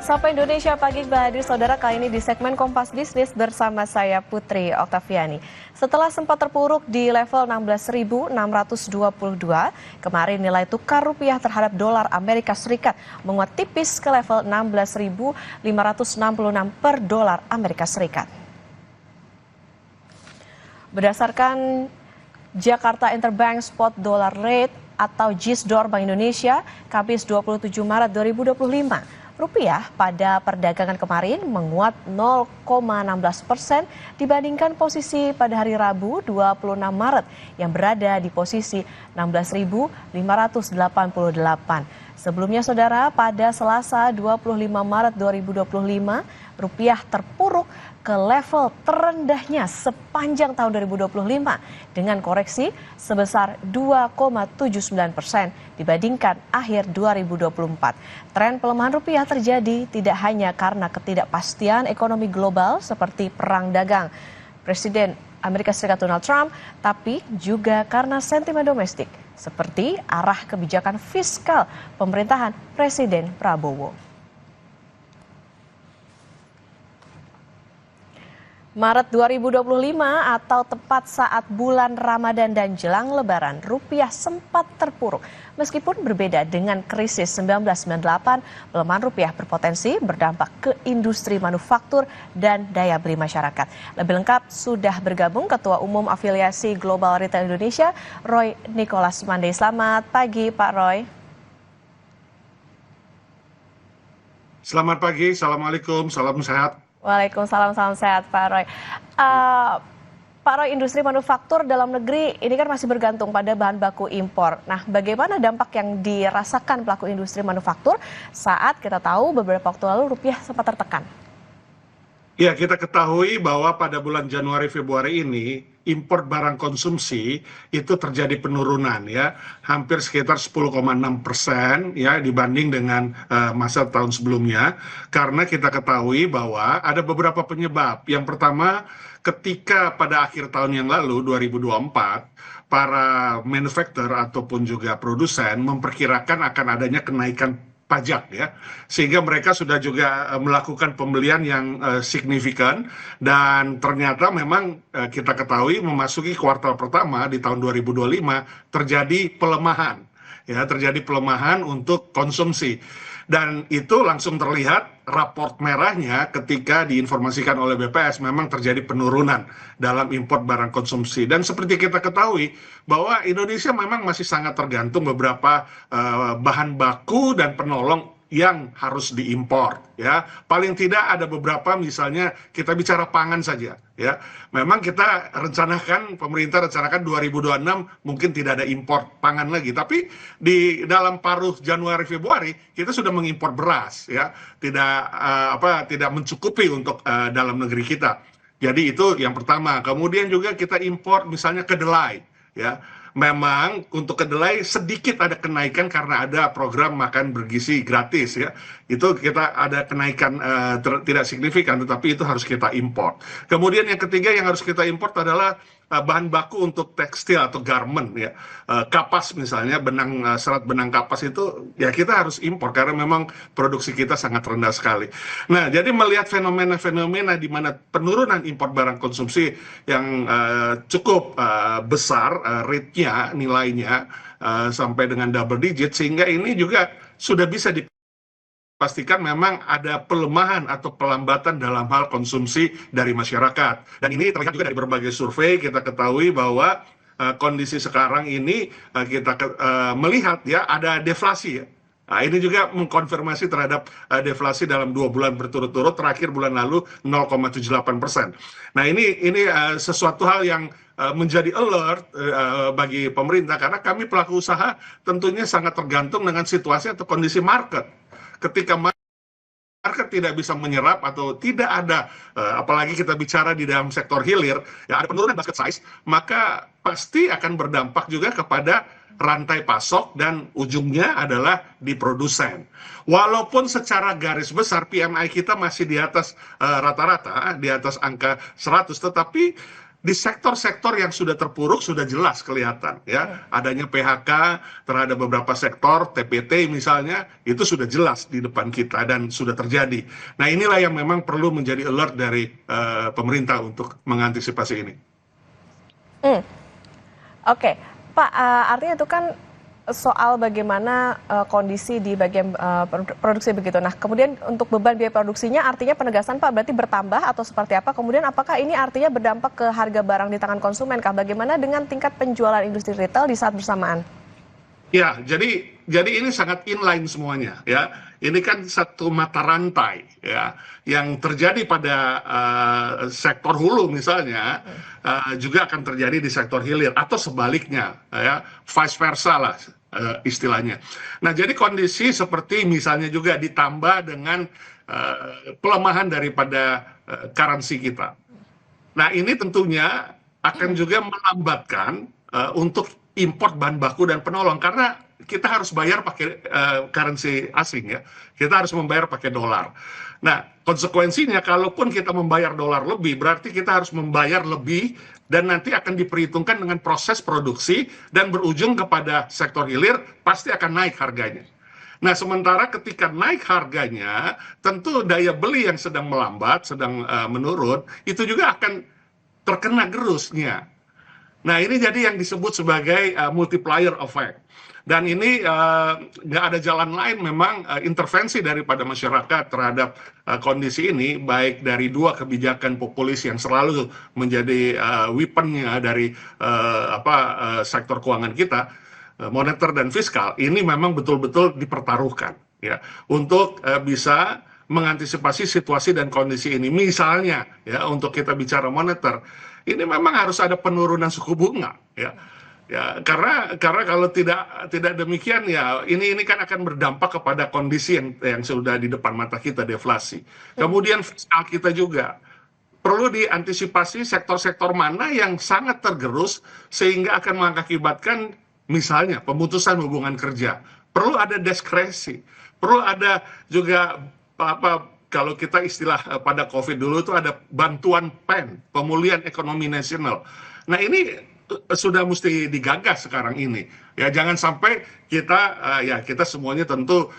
Sapa Indonesia Pagi kembali hadir saudara, kali ini di segmen Kompas Bisnis bersama saya Putri Oktaviani. Setelah sempat terpuruk di level 16.622, kemarin nilai tukar rupiah terhadap dolar Amerika Serikat menguat tipis ke level 16.566 per dolar Amerika Serikat. Berdasarkan Jakarta Interbank Spot Dollar Rate atau JISDOR Bank Indonesia, Kamis 27 Maret 2025, rupiah pada perdagangan kemarin menguat 0,16% dibandingkan posisi pada hari Rabu 26 Maret yang berada di posisi 16.588. Sebelumnya saudara, pada Selasa 25 Maret 2025, rupiah terpuruk ke level terendahnya sepanjang tahun 2025 dengan koreksi sebesar 2,79% dibandingkan akhir 2024. Tren pelemahan rupiah terjadi tidak hanya karena ketidakpastian ekonomi global seperti perang dagang Presiden Amerika Serikat Donald Trump, tapi juga karena sentimen domestik seperti arah kebijakan fiskal pemerintahan Presiden Prabowo. Maret 2025 atau tepat saat bulan Ramadan dan jelang Lebaran, rupiah sempat terpuruk. Meskipun berbeda dengan krisis 1998, pelemahan rupiah berpotensi berdampak ke industri manufaktur dan daya beli masyarakat. Lebih lengkap sudah bergabung Ketua Umum Afiliasi Global Retail Indonesia, Roy Nicholas Mandey. Selamat pagi Pak Roy. Selamat pagi, Assalamualaikum, salam sehat. Waalaikumsalam, salam sehat Pak Roy. Pak Roy, industri manufaktur dalam negeri ini kan masih bergantung pada bahan baku impor. Nah, bagaimana dampak yang dirasakan pelaku industri manufaktur saat kita tahu beberapa waktu lalu rupiah sempat tertekan? Ya, kita ketahui bahwa pada bulan Januari-Februari ini impor barang konsumsi itu terjadi penurunan ya, hampir sekitar 10,6% ya dibanding dengan masa tahun sebelumnya, karena kita ketahui bahwa ada beberapa penyebab. Yang pertama, ketika pada akhir tahun yang lalu 2024 para manufaktur ataupun juga produsen memperkirakan akan adanya kenaikan pajak ya, sehingga mereka sudah juga melakukan pembelian yang signifikan, dan ternyata memang kita ketahui memasuki kuartal pertama di tahun 2025 terjadi pelemahan ya, terjadi pelemahan untuk konsumsi, dan itu langsung terlihat raport merahnya ketika diinformasikan oleh BPS memang terjadi penurunan dalam impor barang konsumsi. Dan seperti kita ketahui bahwa Indonesia memang masih sangat tergantung beberapa bahan baku dan penolong yang harus diimpor ya. Paling tidak ada beberapa, misalnya kita bicara pangan saja ya. Memang kita rencanakan, pemerintah rencanakan 2026 mungkin tidak ada impor pangan lagi, tapi di dalam paruh Januari Februari kita sudah mengimpor beras ya. Tidak mencukupi untuk dalam negeri kita. Jadi itu yang pertama. Kemudian juga kita impor misalnya kedelai ya. Memang untuk kedelai sedikit ada kenaikan karena ada program makan bergizi gratis ya. Itu kita ada kenaikan tidak signifikan, tetapi itu harus kita impor. Kemudian yang ketiga yang harus kita impor adalah bahan baku untuk tekstil atau garment ya. Kapas misalnya, serat benang kapas itu ya kita harus impor karena memang produksi kita sangat rendah sekali. Nah, jadi melihat fenomena-fenomena di mana penurunan impor barang konsumsi yang cukup besar rate-nya, nilainya sampai dengan double digit, sehingga ini juga sudah bisa pastikan memang ada pelemahan atau pelambatan dalam hal konsumsi dari masyarakat. Dan ini terlihat juga dari berbagai survei. Kita ketahui bahwa kondisi sekarang ini kita melihat ya ada deflasi ya. Nah, ini juga mengkonfirmasi terhadap deflasi dalam 2 bulan berturut-turut, terakhir bulan lalu 0,78%. Nah, ini sesuatu hal yang menjadi alert bagi pemerintah, karena kami pelaku usaha tentunya sangat tergantung dengan situasi atau kondisi market. Ketika market tidak bisa menyerap atau tidak ada, apalagi kita bicara di dalam sektor hilir, ya ada penurunan basket size, maka pasti akan berdampak juga kepada rantai pasok dan ujungnya adalah di produsen. Walaupun secara garis besar PMI kita masih di atas rata-rata, di atas angka 100, tetapi di sektor-sektor yang sudah terpuruk sudah jelas kelihatan ya, adanya PHK terhadap beberapa sektor, TPT misalnya, itu sudah jelas di depan kita dan sudah terjadi. Nah, inilah yang memang perlu menjadi alert dari pemerintah untuk mengantisipasi ini. Oke, Pak, artinya itu kan soal bagaimana kondisi di bagian produksi begitu. Nah, kemudian untuk beban biaya produksinya artinya penegasan Pak berarti bertambah atau seperti apa? Kemudian apakah ini artinya berdampak ke harga barang di tangan konsumen kah? Bagaimana dengan tingkat penjualan industri retail di saat bersamaan? Ya, jadi ini sangat inline semuanya ya. Ini kan satu mata rantai ya, yang terjadi pada sektor hulu misalnya juga akan terjadi di sektor hilir atau sebaliknya ya, vice versa lah istilahnya. Nah, jadi kondisi seperti misalnya juga ditambah dengan pelemahan daripada currency kita. Nah, ini tentunya akan juga melambatkan untuk import bahan baku dan penolong karena kita harus bayar pakai currency asing ya. Kita harus membayar pakai dolar. Nah, konsekuensinya kalaupun kita membayar dolar lebih, berarti kita harus membayar lebih dan nanti akan diperhitungkan dengan proses produksi dan berujung kepada sektor hilir pasti akan naik harganya. Nah, sementara ketika naik harganya, tentu daya beli yang sedang melambat, sedang menurun, itu juga akan terkena gerusnya. Nah, ini jadi yang disebut sebagai multiplier effect. Dan ini nggak ada jalan lain memang intervensi daripada masyarakat terhadap kondisi ini, baik dari dua kebijakan populis yang selalu menjadi weaponnya dari sektor keuangan kita, moneter dan fiskal, ini memang betul-betul dipertaruhkan ya untuk bisa mengantisipasi situasi dan kondisi ini. Misalnya ya, untuk kita bicara moneter, ini memang harus ada penurunan suku bunga ya. Ya, karena kalau tidak demikian ya ini kan akan berdampak kepada kondisi yang sudah di depan mata kita, deflasi. Kemudian fiskal kita juga perlu diantisipasi sektor-sektor mana yang sangat tergerus sehingga akan mengakibatkan misalnya pemutusan hubungan kerja. Perlu ada diskresi, perlu ada juga kalau kita istilah pada COVID dulu itu ada bantuan PEN, pemulihan ekonomi nasional. Nah, ini sudah mesti digagas sekarang ini ya, jangan sampai kita semuanya tentu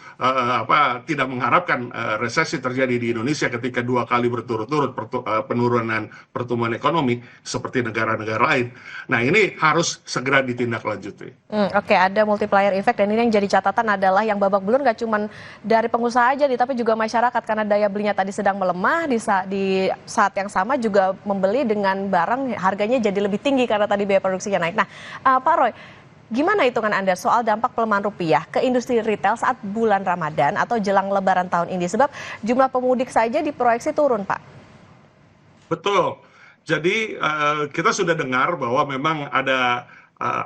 tidak mengharapkan resesi terjadi di Indonesia ketika 2 kali berturut-turut penurunan pertumbuhan ekonomi seperti negara-negara lain. Nah, ini harus segera ditindaklanjuti. Oke, ada multiplier effect dan ini yang jadi catatan adalah yang babak belur nggak cuma dari pengusaha aja tapi juga masyarakat karena daya belinya tadi sedang melemah di saat yang sama juga membeli dengan barang harganya jadi lebih tinggi karena tadi biaya produksinya naik. Nah, Pak Roy, gimana hitungan Anda soal dampak pelemahan rupiah ke industri retail saat bulan Ramadan atau jelang Lebaran tahun ini? Sebab jumlah pemudik saja diproyeksi turun, Pak. Betul. Jadi kita sudah dengar bahwa memang ada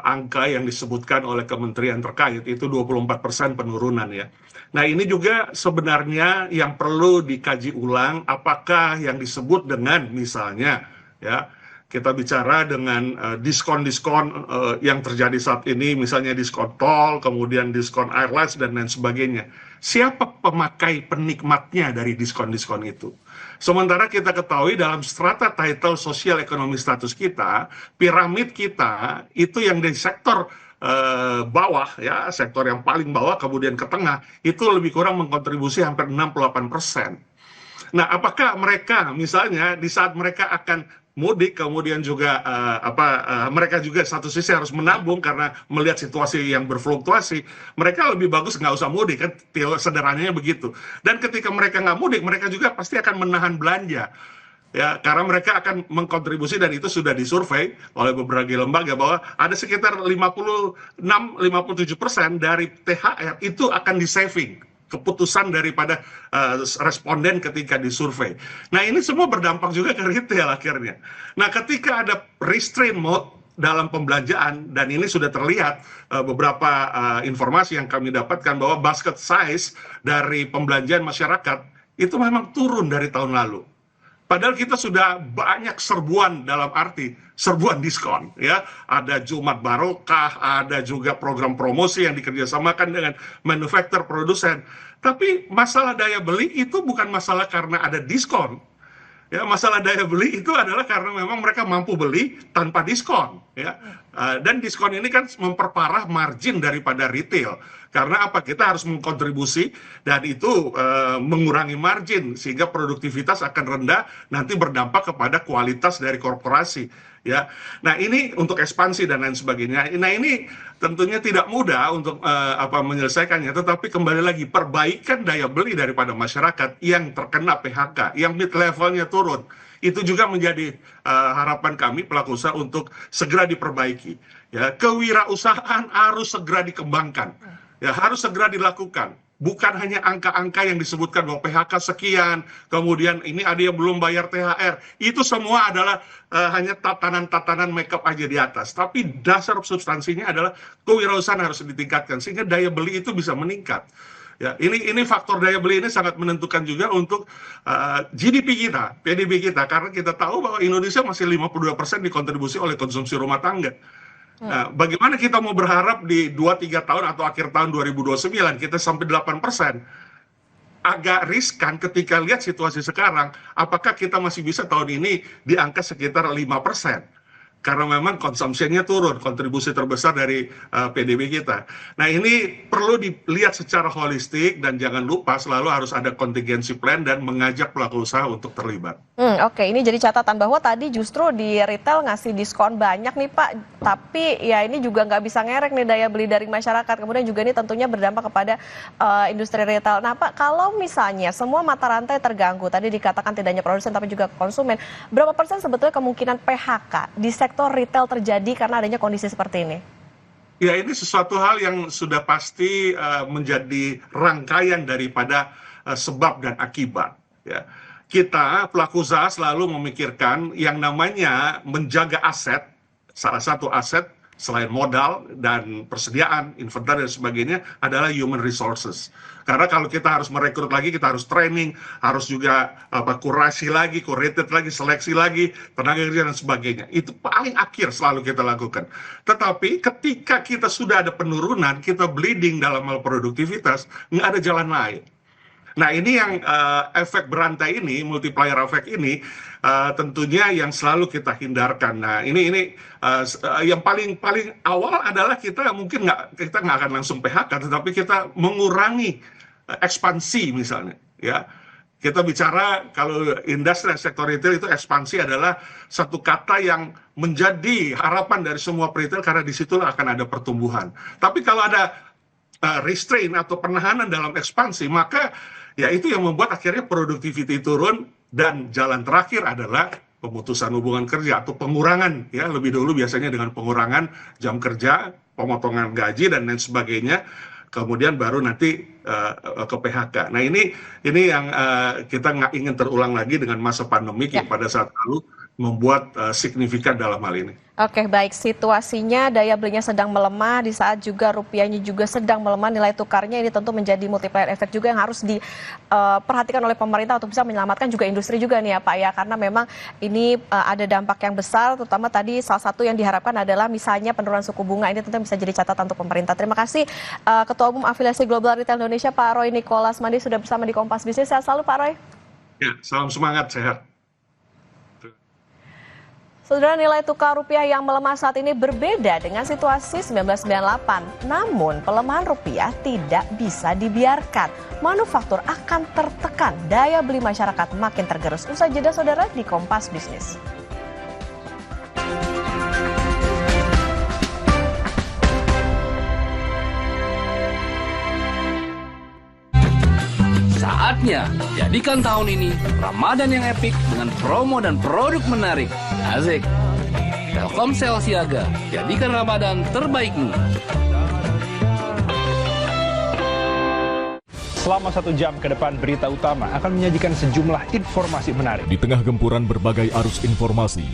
angka yang disebutkan oleh kementerian terkait, itu 24% penurunan ya. Nah, ini juga sebenarnya yang perlu dikaji ulang apakah yang disebut dengan misalnya ya, kita bicara dengan diskon-diskon yang terjadi saat ini, misalnya diskon tol, kemudian diskon airlines, dan lain sebagainya. Siapa pemakai penikmatnya dari diskon-diskon itu? Sementara kita ketahui dalam strata title sosial ekonomi status kita, piramid kita itu yang di sektor bawah, ya, sektor yang paling bawah, kemudian ke tengah, itu lebih kurang mengkontribusi hampir 68%. Nah, apakah mereka misalnya di saat mereka akan mudik, kemudian juga mereka juga satu sisi harus menabung karena melihat situasi yang berfluktuasi, mereka lebih bagus nggak usah mudik kan, sederhananya begitu. Dan ketika mereka nggak mudik, mereka juga pasti akan menahan belanja. Ya, karena mereka akan mengkontribusi dan itu sudah disurvei oleh beberapa lembaga bahwa ada sekitar 56-57% dari THR itu akan di-saving. Keputusan daripada responden ketika disurvei. Nah, ini semua berdampak juga ke retail akhirnya. Nah, ketika ada restraint mode dalam pembelanjaan, dan ini sudah terlihat beberapa informasi yang kami dapatkan bahwa basket size dari pembelanjaan masyarakat itu memang turun dari tahun lalu. Padahal kita sudah banyak serbuan, dalam arti serbuan diskon, ya. Ada Jumat Barokah, ada juga program promosi yang dikerjasamakan dengan manufaktur produsen. Tapi masalah daya beli itu bukan masalah karena ada diskon. Ya, masalah daya beli itu adalah karena memang mereka mampu beli tanpa diskon, ya. Dan diskon ini kan memperparah margin daripada retail. Karena apa? Kita harus mengkontribusi dan itu mengurangi margin sehingga produktivitas akan rendah, nanti berdampak kepada kualitas dari korporasi, ya. Nah, ini untuk ekspansi dan lain sebagainya. Nah, ini tentunya tidak mudah untuk menyelesaikannya, tetapi kembali lagi perbaikan daya beli daripada masyarakat yang terkena PHK, yang mid levelnya turun, itu juga menjadi harapan kami pelaku usaha untuk segera diperbaiki. Ya, kewirausahaan harus segera dikembangkan, ya harus segera dilakukan. Bukan hanya angka-angka yang disebutkan bahwa PHK sekian, kemudian ini ada yang belum bayar THR. Itu semua adalah hanya tatanan-tatanan makeup aja di atas. Tapi dasar substansinya adalah kewirausahaan harus ditingkatkan sehingga daya beli itu bisa meningkat. Ya, ini faktor daya beli ini sangat menentukan juga untuk GDP kita, PDB kita, karena kita tahu bahwa Indonesia masih 52% dikontribusi oleh konsumsi rumah tangga. Nah, bagaimana kita mau berharap di 2-3 tahun atau akhir tahun 2029 kita sampai 8%? Agak riskan ketika lihat situasi sekarang, apakah kita masih bisa tahun ini di angka sekitar 5%? Karena memang konsumsinya turun, kontribusi terbesar dari PDB kita. Nah, ini perlu dilihat secara holistik dan jangan lupa selalu harus ada contingency plan dan mengajak pelaku usaha untuk terlibat. Oke, ini jadi catatan bahwa tadi justru di retail ngasih diskon banyak nih Pak, tapi ya ini juga nggak bisa ngerek nih daya beli dari masyarakat, kemudian juga ini tentunya berdampak kepada industri retail. Nah Pak, kalau misalnya semua mata rantai terganggu, tadi dikatakan tidak hanya produsen tapi juga konsumen, berapa persen sebetulnya kemungkinan PHK di sektor retail terjadi karena adanya kondisi seperti ini? Ya, ini sesuatu hal yang sudah pasti menjadi rangkaian daripada sebab dan akibat. Ya. Kita pelaku usaha selalu memikirkan yang namanya menjaga aset, salah satu aset selain modal dan persediaan, inventory dan sebagainya adalah human resources. Karena kalau kita harus merekrut lagi, kita harus training, harus juga kurasi lagi, curated lagi, seleksi lagi, tenaga kerja dan sebagainya. Itu paling akhir selalu kita lakukan. Tetapi ketika kita sudah ada penurunan, kita bleeding dalam hal produktivitas, nggak ada jalan lain. Nah, ini yang efek berantai ini, multiplier effect ini, tentunya yang selalu kita hindarkan. Nah, ini yang paling awal adalah kita mungkin kita nggak akan langsung PHK, tetapi kita mengurangi ekspansi misalnya. Ya, kita bicara kalau industri sektor retail itu ekspansi adalah satu kata yang menjadi harapan dari semua retail karena disitulah akan ada pertumbuhan. Tapi kalau ada restraint atau penahanan dalam ekspansi, maka ya itu yang membuat akhirnya productivity turun dan jalan terakhir adalah pemutusan hubungan kerja atau pengurangan, ya lebih dulu biasanya dengan pengurangan jam kerja, pemotongan gaji dan lain sebagainya, kemudian baru nanti ke PHK. Nah, ini yang kita nggak ingin terulang lagi dengan masa pandemik yang pada saat lalu membuat signifikan dalam hal ini. Oke, baik. Situasinya daya belinya sedang melemah di saat juga rupiahnya juga sedang melemah, nilai tukarnya ini tentu menjadi multiplier effect juga yang harus diperhatikan oleh pemerintah untuk bisa menyelamatkan juga industri juga nih ya Pak ya, karena memang ini ada dampak yang besar, terutama tadi salah satu yang diharapkan adalah misalnya penurunan suku bunga, ini tentu bisa jadi catatan untuk pemerintah. Terima kasih Ketua Umum Afiliasi Global Retail Indonesia Pak Roy Nicholas Mandi sudah bersama di Kompas Bisnis. Sehat selalu Pak Roy. Ya, salam semangat, sehat. Saudara, nilai tukar rupiah yang melemah saat ini berbeda dengan situasi 1998. Namun, pelemahan rupiah tidak bisa dibiarkan. Manufaktur akan tertekan, daya beli masyarakat makin tergerus. Usai jeda, saudara, di Kompas Bisnis. Saatnya jadikan tahun ini Ramadan yang epik dengan promo dan produk menarik. Asik. Telkomsel Siaga, jadikan Ramadan terbaikmu. Selama 1 jam ke depan, Berita Utama akan menyajikan sejumlah informasi menarik. Di tengah gempuran berbagai arus informasi,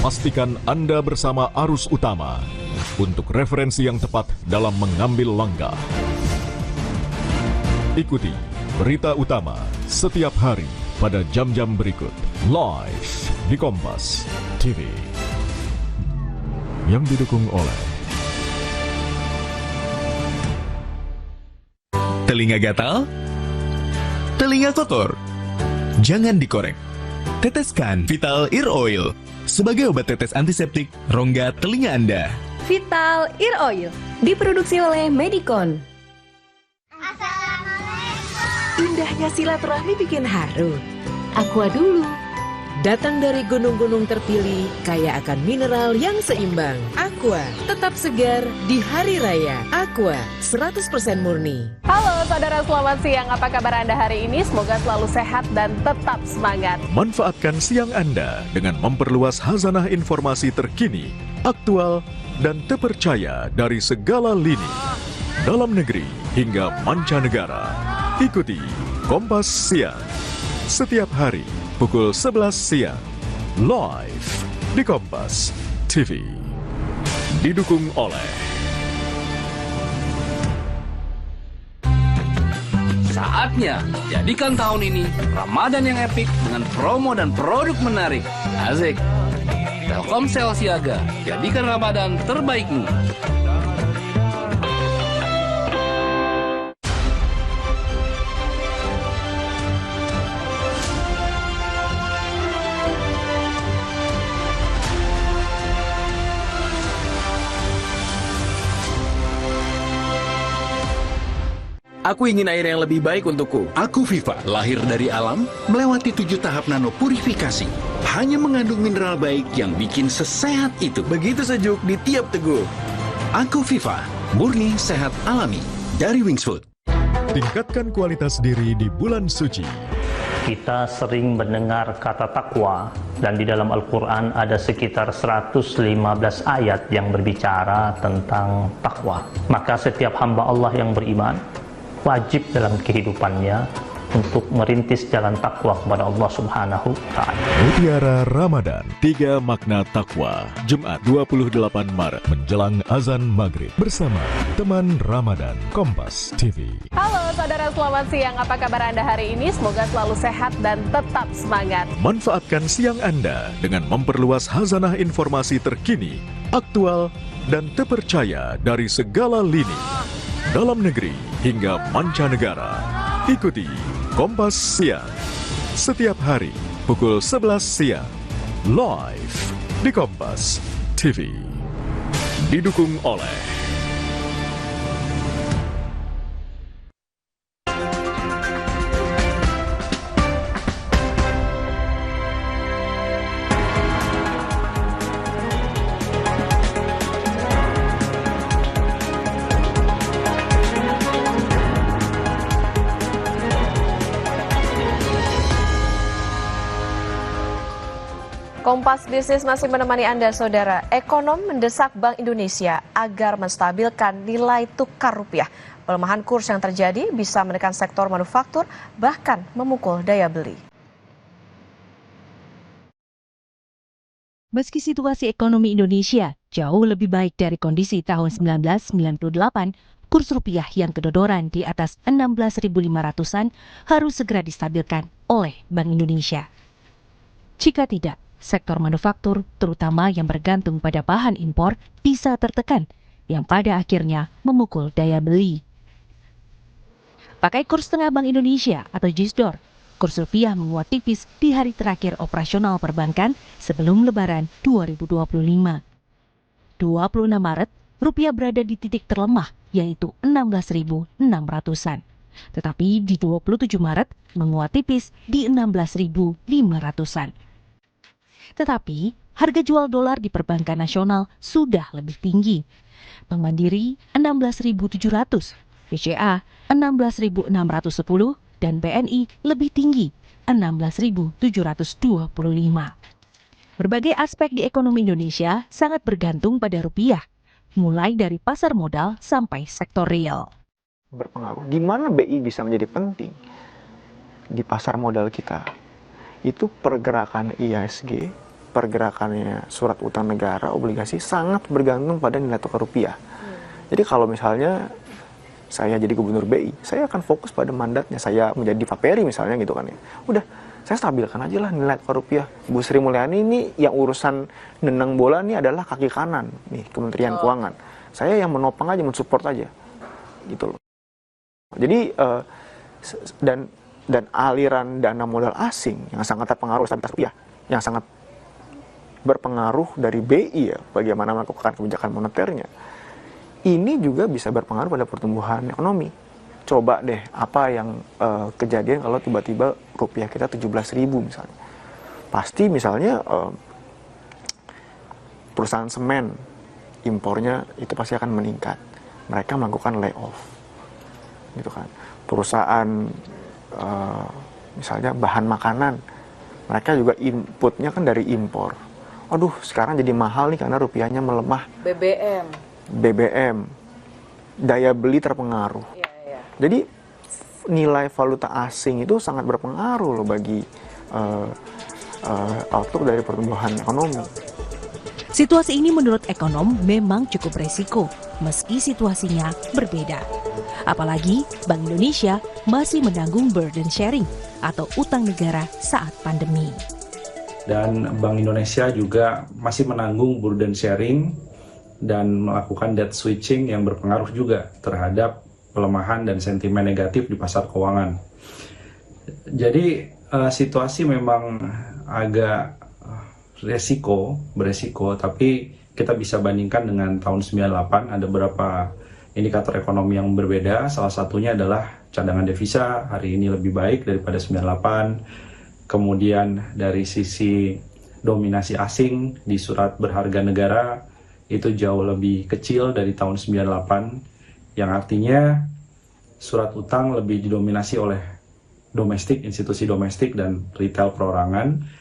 pastikan Anda bersama arus utama untuk referensi yang tepat dalam mengambil langkah. Ikuti Berita Utama setiap hari pada jam-jam berikut, live di Kompas TV. Yang didukung oleh telinga gatal, telinga kotor, Jangan dikorek. Teteskan Vital Ear Oil sebagai obat tetes antiseptik rongga telinga Anda. Vital Ear Oil diproduksi oleh Medicon. Indahnya silaturahmi bikin haru. Aqua dulu. Datang dari gunung-gunung terpilih, kaya akan mineral yang seimbang. Aqua, tetap segar di hari raya. Aqua, 100% murni. Halo saudara, selamat siang. Apa kabar Anda hari ini? Semoga selalu sehat dan tetap semangat. Manfaatkan siang Anda dengan memperluas khazanah informasi terkini, aktual, dan terpercaya dari segala lini. Dalam negeri hingga mancanegara. Ikuti Kompas Siang. Setiap hari pukul 11 siang. Live di Kompas TV. Didukung oleh Saatnya jadikan tahun ini Ramadan yang epik dengan promo dan produk menarik. Asik. Telkomsel Siaga, jadikan Ramadan terbaikmu. Aku ingin air yang lebih baik untukku. Aku Viva, lahir dari alam, melewati 7 tahap nanopurifikasi. Hanya mengandung mineral baik yang bikin sesehat itu. Begitu sejuk di tiap teguk. Aku Viva, murni sehat alami dari Wings Food. tingkatkan kualitas diri di bulan suci. Kita sering mendengar kata takwa, dan di dalam Al-Quran ada sekitar 115 ayat yang berbicara tentang takwa. Maka setiap hamba Allah yang beriman wajib dalam kehidupannya untuk merintis jalan takwa kepada Allah Subhanahu wa Ta'ala. Mutiara Ramadan, 3 makna takwa. Jumat 28 Maret menjelang azan maghrib bersama teman Ramadan Kompas TV. Halo saudara, selamat siang. Apa kabar Anda hari ini? Semoga selalu sehat dan tetap semangat. Manfaatkan siang Anda dengan memperluas khazanah informasi terkini, aktual, dan terpercaya dari segala lini. Dalam negeri hingga mancanegara. Ikuti Kompas Siang setiap hari pukul 11 siang live di Kompas TV. Didukung oleh Kompas Bisnis masih menemani Anda, saudara. Ekonom mendesak Bank Indonesia agar menstabilkan nilai tukar rupiah. Pelemahan kurs yang terjadi bisa menekan sektor manufaktur, bahkan memukul daya beli. Meski situasi ekonomi Indonesia jauh lebih baik dari kondisi tahun 1998, kurs rupiah yang kedodoran di atas 16.500-an harus segera distabilkan oleh Bank Indonesia. Jika tidak, sektor manufaktur, terutama yang bergantung pada bahan impor, bisa tertekan, yang pada akhirnya memukul daya beli. Pakai kurs tengah Bank Indonesia atau JISDOR, kurs rupiah menguat tipis di hari terakhir operasional perbankan sebelum Lebaran 2025. 26 Maret, rupiah berada di titik terlemah, yaitu 16.600-an. Tetapi di 27 Maret, menguat tipis di 16.500-an. Tetapi, harga jual dolar di perbankan nasional sudah lebih tinggi. Bank Mandiri 16.700, BCA 16.610, dan BNI lebih tinggi 16.725. Berbagai aspek di ekonomi Indonesia sangat bergantung pada rupiah, mulai dari pasar modal sampai sektor real. Berpengaruh. Di mana BI bisa menjadi penting di pasar modal kita? Itu pergerakan IHSG, pergerakannya surat utang negara, obligasi sangat bergantung pada nilai tukar rupiah. Jadi kalau misalnya saya jadi gubernur BI, saya akan fokus pada mandatnya. Saya menjadi Faperi misalnya gitu kan ya. Udah, saya stabilkan aja lah nilai tukar rupiah. Bu Sri Mulyani ini yang urusan nendang bola ini adalah kaki kanan nih Kementerian Keuangan. Saya yang menopang aja, mensupport aja gitu loh. Jadi dan dan aliran dana modal asing yang sangat terpengaruh stabilitas rupiah, yang sangat berpengaruh dari BI ya, bagaimana melakukan kebijakan moneternya, ini juga bisa berpengaruh pada pertumbuhan ekonomi. Coba deh apa yang kejadian kalau tiba-tiba rupiah kita 17.000 misalnya. Pasti misalnya perusahaan semen impornya itu pasti akan meningkat. Mereka melakukan layoff, gitu kan. Perusahaan misalnya bahan makanan, mereka juga inputnya kan dari impor. Aduh, sekarang jadi mahal nih karena rupiahnya melemah. BBM, daya beli terpengaruh. Jadi nilai valuta asing itu sangat berpengaruh loh bagi outlook dari pertumbuhan ekonomi. Situasi ini menurut ekonom memang cukup resiko, meski situasinya berbeda. Apalagi Bank Indonesia masih menanggung burden sharing atau utang negara saat pandemi. Dan Bank Indonesia juga masih menanggung burden sharing dan melakukan debt switching yang berpengaruh juga terhadap pelemahan dan sentimen negatif di pasar keuangan. Jadi situasi memang agak beresiko, tapi kita bisa bandingkan dengan tahun 98, ada beberapa indikator ekonomi yang berbeda. Salah satunya adalah cadangan devisa hari ini lebih baik daripada 98. Kemudian dari sisi dominasi asing di surat berharga negara itu jauh lebih kecil dari tahun 98, yang artinya surat utang lebih didominasi oleh domestik, institusi domestik dan retail perorangan.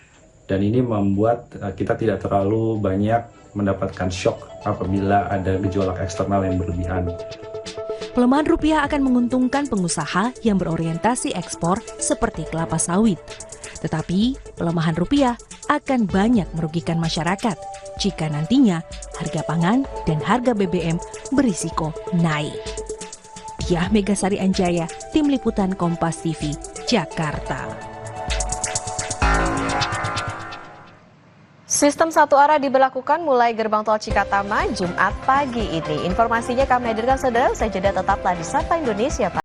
Dan ini membuat kita tidak terlalu banyak mendapatkan shock apabila ada gejolak eksternal yang berlebihan. Pelemahan rupiah akan menguntungkan pengusaha yang berorientasi ekspor seperti kelapa sawit. Tetapi pelemahan rupiah akan banyak merugikan masyarakat jika nantinya harga pangan dan harga BBM berisiko naik. Diah Megasari Anjaya, Tim Liputan Kompas TV, Jakarta. Sistem satu arah diberlakukan mulai gerbang tol Cikatama Jumat pagi ini. Informasinya kami hadirkan saudara, usai jeda tetaplah di Sapa Indonesia.